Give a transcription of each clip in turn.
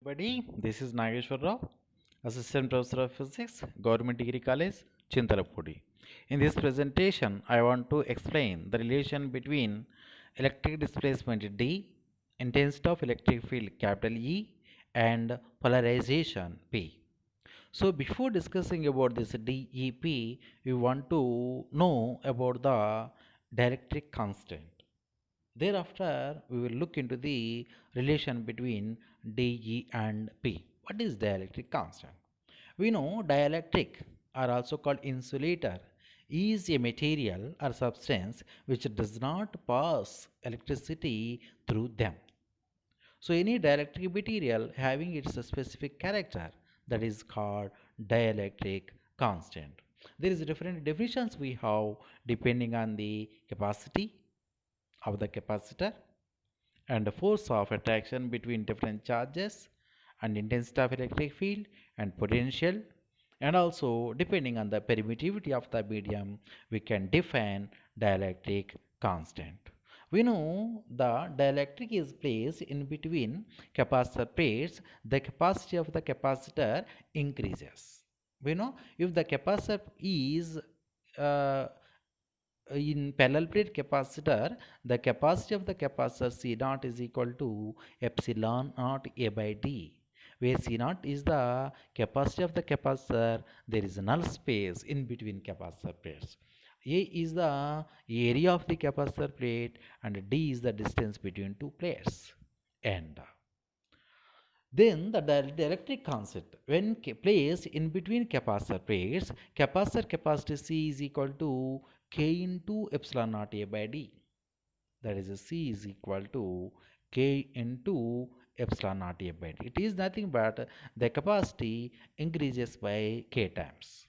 Buddy, this is Nageswara, Assistant Professor of Physics, Government Degree College, Chintalapudi. In this presentation, I want to explain the relation between electric displacement D, intensity of electric field capital E, and polarization P. So before discussing about this DEP, we want to know about the dielectric constant. Thereafter, we will look into the relation between DE and P. What is dielectric constant? We know dielectric are also called insulator is a material or substance which does not pass electricity through them. So any dielectric material having its specific character that is called dielectric constant. There is different definitions we have depending on the capacity of the capacitor and the force of attraction between different charges and intensity of electric field and potential, and also depending on the permittivity of the medium we can define dielectric constant. We know the dielectric is placed in between capacitor plates, the capacity of the capacitor increases. We know if the capacitor is uh, in parallel plate capacitor, the capacity of the capacitor C naught is equal to epsilon naught A by D, where C naught is the capacity of the capacitor. There is null space in between capacitor plates. A is the area of the capacitor plate and D is the distance between two plates. And then the dielectric constant, when placed in between capacitor plates, capacitor capacity C is equal to K into epsilon naught A by D. That is C is equal to K into epsilon naught A by D. It is nothing but the capacity increases by K times.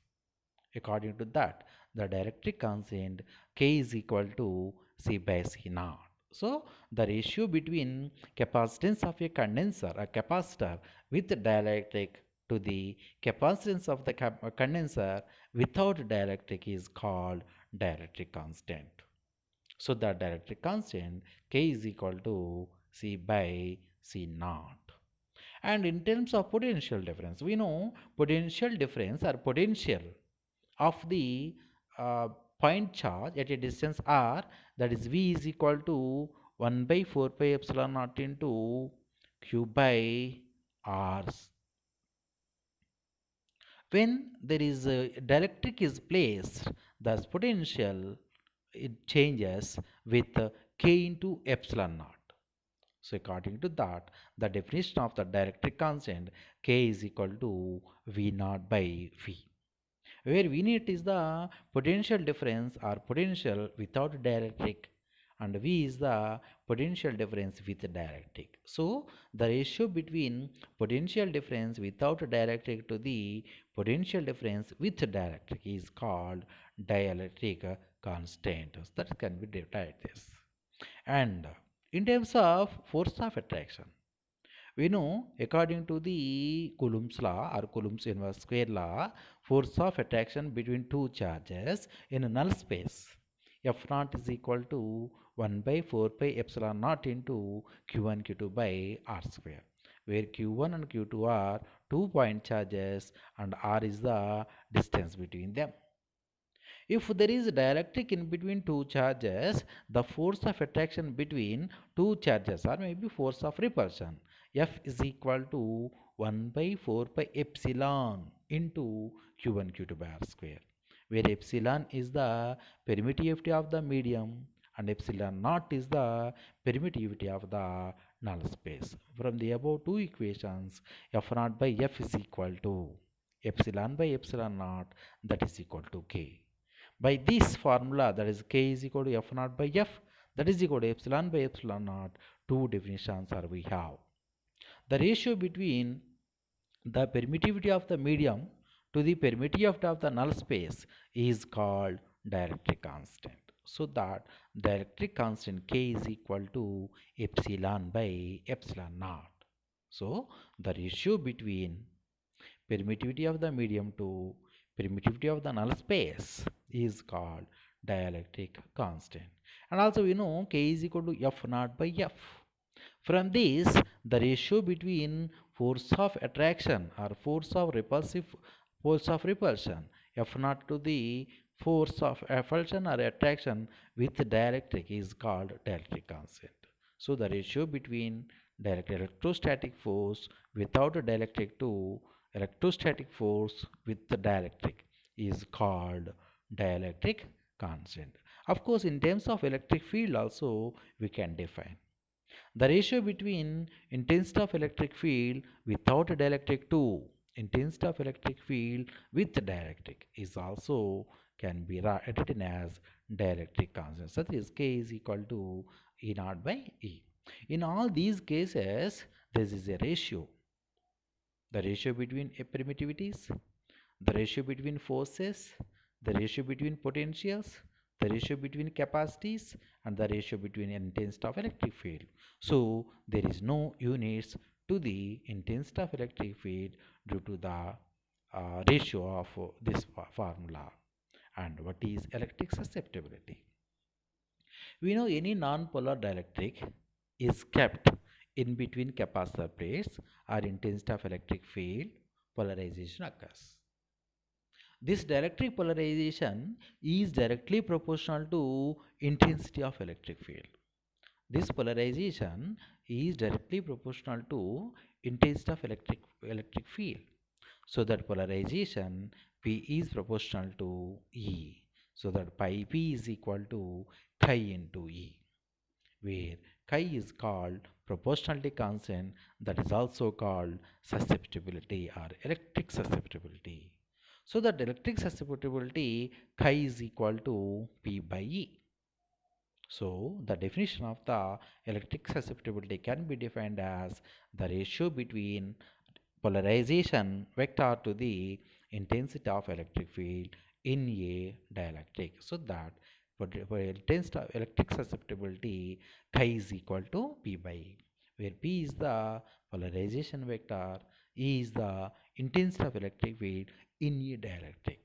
According to that, the dielectric constant K is equal to C by C naught. So, the ratio between capacitance of a condenser, a capacitor with dielectric to the capacitance of the condenser without dielectric is called dielectric constant. So, the dielectric constant K is equal to C by C naught. And in terms of potential difference, we know potential difference or potential of the uh, point charge at a distance r, that is V is equal to 1 by 4 pi epsilon naught into q by r. When there is a dielectric is placed, the potential it changes with k into epsilon naught. So according to that, the definition of the dielectric constant K is equal to V naught by V, where V naught is the potential difference or potential without dielectric and V is the potential difference with dielectric. So the ratio between potential difference without dielectric to the potential difference with dielectric is called dielectric constant. That can be written like this. And in terms of force of attraction, we know according to the Coulomb's law or Coulomb's inverse square law, force of attraction between two charges in a null space F naught is equal to 1 by 4 pi epsilon naught into Q1 Q2 by R square, where Q1 and Q2 are 2 point charges and R is the distance between them. If there is dielectric in between two charges, the force of attraction between two charges or maybe force of repulsion F is equal to 1 by 4 pi epsilon into Q1 Q2 by R square, where epsilon is the permittivity of the medium and epsilon naught is the permittivity of the null space. From the above two equations, F naught by F is equal to epsilon by epsilon naught, that is equal to K. By this formula, that is K is equal to F naught by F, that is equal to epsilon by epsilon naught, two definitions are we have. The ratio between the permittivity of the medium to the permittivity of the null space is called dielectric constant. So that dielectric constant K is equal to epsilon by epsilon naught. So the ratio between permittivity of the medium to permittivity of the null space is called dielectric constant. And also we know K is equal to F naught by F. From this, the ratio between force of attraction or force of repulsion, F naught to the force of repulsion or attraction with dielectric is called dielectric constant. So the ratio between direct electrostatic force without a dielectric to electrostatic force with the dielectric is called dielectric constant. Of course, in terms of electric field also we can define the ratio between intensity of electric field without a dielectric to intensity of electric field with the dielectric is also can be written as dielectric constant. So this K is equal to E naught by E. In all these cases, this is a ratio. The ratio between permittivities, the ratio between forces, the ratio between potentials, the ratio between capacities, and the ratio between intensity of electric field. So there is no units to the intensity of electric field due to the ratio of this formula. And what is electric susceptibility? We know any non-polar dielectric is kept in between capacitor plates or intensity of electric field polarization occurs. This dielectric polarization is directly proportional to intensity of electric field. This polarization is directly proportional to intensity of electric field. So that polarization P is proportional to E. So that pi P is equal to chi into E, where chi is called proportionality constant, that is also called susceptibility or electric susceptibility. So that electric susceptibility chi is equal to P by E. So the definition of the electric susceptibility can be defined as the ratio between polarization vector to the intensity of electric field in a dielectric. So that for intensity of electric susceptibility, chi is equal to P by E, where P is the polarization vector, E is the intensity of electric field in a dielectric.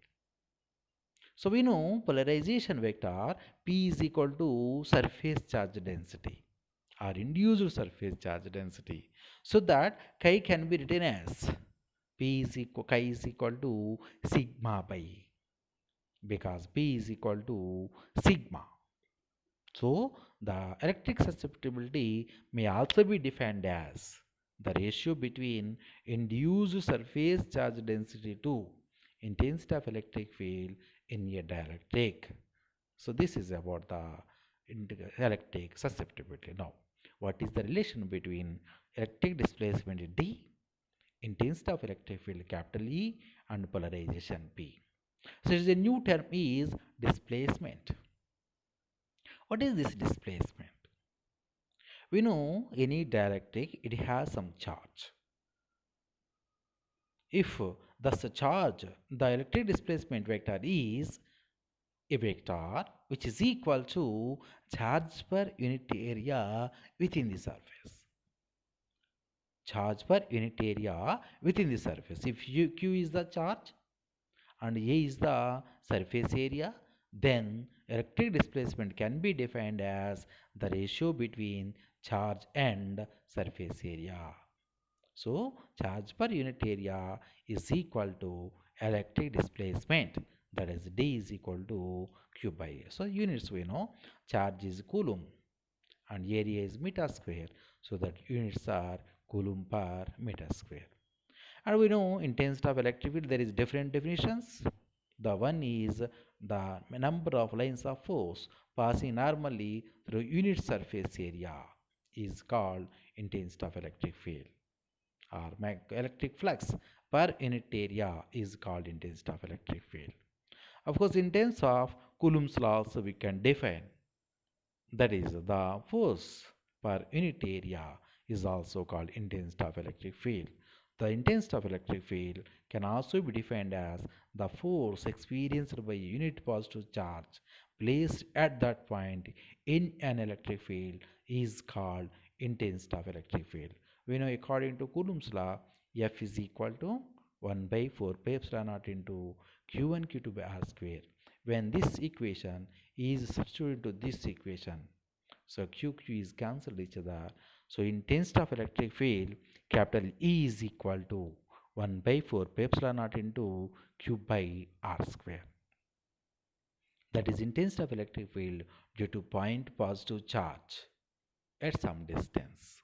So we know polarization vector P is equal to surface charge density or induced surface charge density. So that chi can be written as chi is equal to sigma by E, because P is equal to sigma. So the electric susceptibility may also be defined as the ratio between induced surface charge density to intensity of electric field in a dielectric. So this is about the electric susceptibility. Now, what is the relation between electric displacement D, intensity of electric field capital E, and polarization P? So a new term is displacement. What is this displacement? We know any dielectric it has some charge. If thus charge, the electric displacement vector is a vector which is equal to charge per unit area within the surface. Charge per unit area within the surface. If Q is the charge and A is the surface area, then electric displacement can be defined as the ratio between charge and surface area. So charge per unit area is equal to electric displacement, that is D is equal to Q by A. So units we know, charge is coulomb and area is meter square, so that units are coulomb per meter square. And we know in terms of electric field there is different definitions. The one is the number of lines of force passing normally through unit surface area is called intensity of electric field, or electric flux per unit area is called intensity of electric field. Of course, in terms of Coulomb's law also we can define, that is the force per unit area is also called intensity of electric field. The intensity of electric field can also be defined as the force experienced by a unit positive charge placed at that point in an electric field is called intensity of electric field. We know according to Coulomb's law, F is equal to 1 by 4 pi epsilon naught into Q1 Q2 by R square. When this equation is substituted to this equation, so Q is cancelled each other. So intensity of electric field capital E is equal to 1 by 4 pi epsilon naught into q by r square. That is intensity of electric field due to point positive charge at some distance.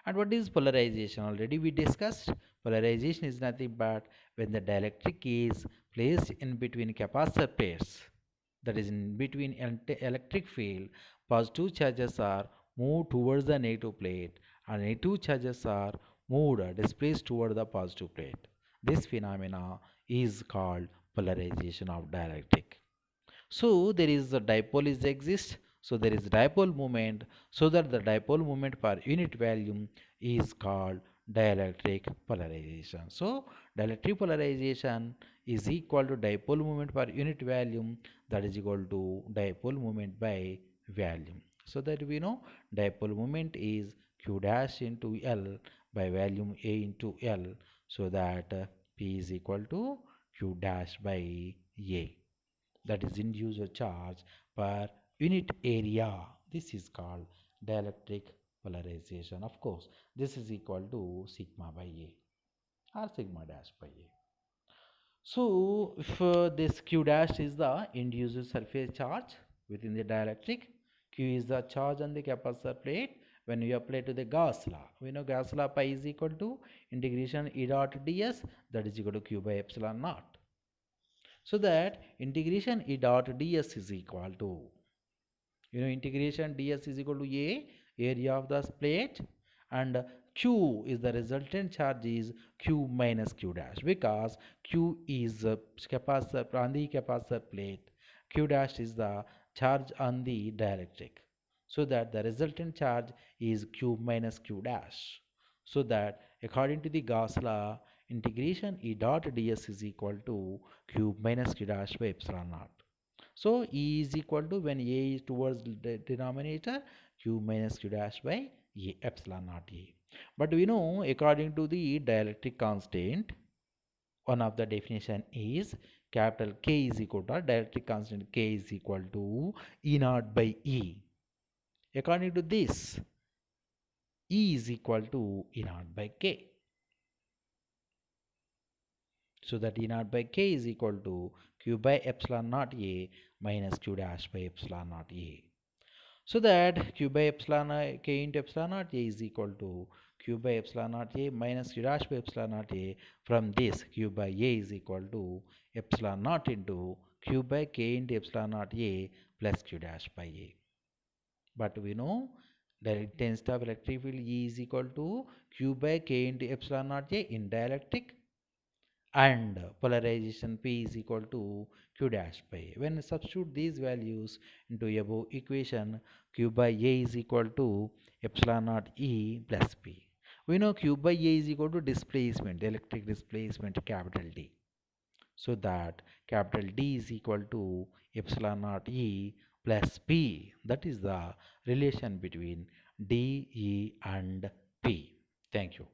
And what is polarization? Already we discussed. Polarization is nothing but when the dielectric is placed in between capacitor pairs, that is in between electric field, positive charges are moved towards the negative plate and negative charges are moved or displaced toward the positive plate. This phenomena is called polarization of dielectric. So there is a dipole is exist. So there is dipole moment. So that the dipole moment per unit volume is called dielectric polarization. So dielectric polarization is equal to dipole moment per unit volume, that is equal to dipole moment by volume. So that we know dipole moment is q dash into L by volume A into L. So that P is equal to q dash by A, that is induced charge per unit area. This is called dielectric polarization. Of course, this is equal to sigma by A or sigma dash by A. So, if this q dash is the induced surface charge within the dielectric, q is the charge on the capacitor plate when we apply to the Gauss law. We know Gauss law pi is equal to integration E dot ds, that is equal to q by epsilon naught. So that integration E dot ds is equal to, integration ds is equal to a area of the plate, and q is the resultant charge is q minus q dash, because q is capacitor on the capacitor plate, q dash is the charge on the dielectric. So that the resultant charge is q minus q dash. So that according to the Gauss law, integration E dot ds is equal to q minus q dash by epsilon naught. So E is equal to, when A is towards the denominator, q minus q dash by A epsilon naught A. But we know according to the dielectric constant, one of the definition is capital K is equal to dielectric constant K is equal to E naught by E. According to this, E is equal to E naught by K. So that E naught by K is equal to q by epsilon naught A minus q dash by epsilon naught A. So that q by epsilon K into epsilon naught A is equal to q by epsilon naught A minus q dash by epsilon naught A. From this, q by A is equal to epsilon naught into q by K into epsilon naught A plus q dash by A. But we know the intensity of electric field E is equal to q by K into epsilon naught A in dielectric, and polarization P is equal to q dash by A. When substitute these values into above equation, q by A is equal to epsilon naught E plus P. We know q by A is equal to displacement, electric displacement, capital D. So that capital D is equal to epsilon naught E plus P. That is the relation between D, E and P. Thank you.